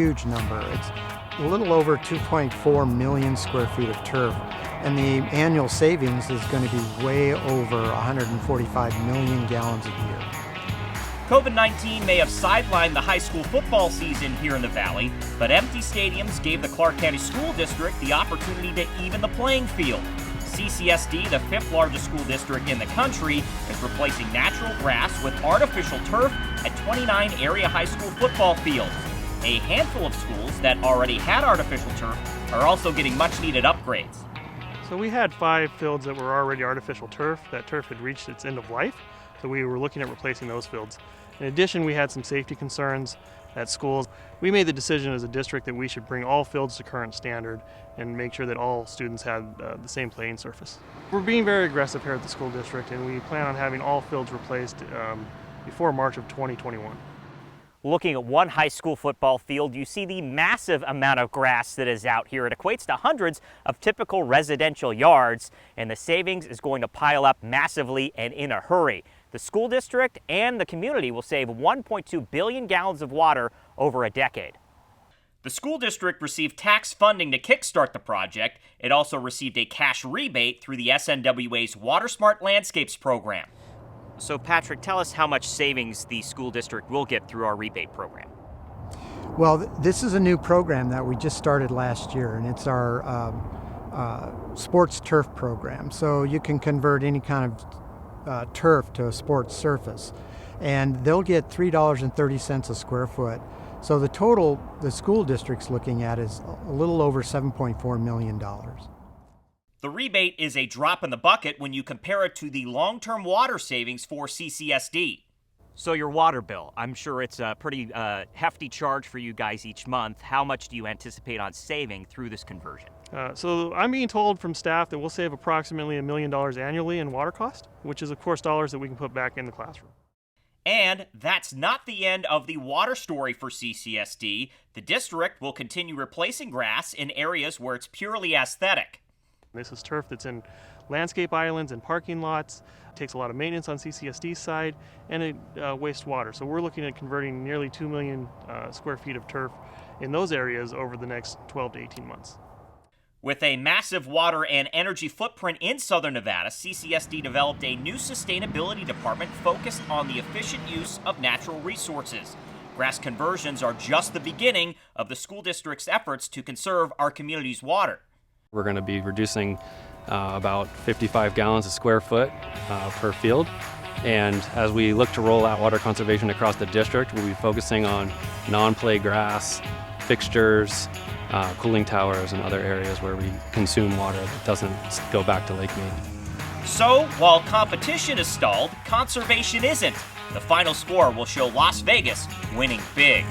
huge number. It's a little over 2.4 million square feet of turf, and the annual savings is going to be way over 145 million gallons a year. COVID-19 may have sidelined the high school football season here in the Valley, but empty stadiums gave the Clark County School District the opportunity to even the playing field. CCSD, the fifth largest school district in the country, is replacing natural grass with artificial turf at 29 area high school football fields. A handful of schools that already had artificial turf are also getting much-needed upgrades. So we had 5 fields that were already artificial turf. That turf had reached its end of life, so we were looking at replacing those fields. In addition, we had some safety concerns at schools. We made the decision as a district that we should bring all fields to current standard and make sure that all students had the same playing surface. We're being very aggressive here at the school district, and we plan on having all fields replaced before March of 2021. Looking at one high school football field, you see the massive amount of grass that is out here. It equates to hundreds of typical residential yards, and the savings is going to pile up massively and in a hurry. The school district and the community will save 1.2 billion gallons of water over a decade. The school district received tax funding to kickstart the project. It also received a cash rebate through the SNWA's Water Smart Landscapes program. So Patrick, tell us how much savings the school district will get through our rebate program. Well, this is a new program that we just started last year, and it's our sports turf program. So you can convert any kind of turf to a sports surface, and they'll get $3.30 a square foot. So the total the school district's looking at is a little over $7.4 million. The rebate is a drop in the bucket when you compare it to the long-term water savings for CCSD. So your water bill, I'm sure it's a pretty hefty charge for you guys each month. How much do you anticipate on saving through this conversion? So I'm being told from staff that we'll save approximately $1 million annually in water cost, which is of course dollars that we can put back in the classroom. And that's not the end of the water story for CCSD. The district will continue replacing grass in areas where it's purely aesthetic. This is turf that's in landscape islands and parking lots. It takes a lot of maintenance on CCSD's side, and it wastes water. So we're looking at converting nearly 2 million square feet of turf in those areas over the next 12 to 18 months. With a massive water and energy footprint in southern Nevada, CCSD developed a new sustainability department focused on the efficient use of natural resources. Grass conversions are just the beginning of the school district's efforts to conserve our community's water. We're going to be reducing about 55 gallons a square foot per field. And as we look to roll out water conservation across the district, we'll be focusing on non-play grass, fixtures, cooling towers, and other areas where we consume water that doesn't go back to Lake Mead. So, while competition is stalled, conservation isn't. The final score will show Las Vegas winning big.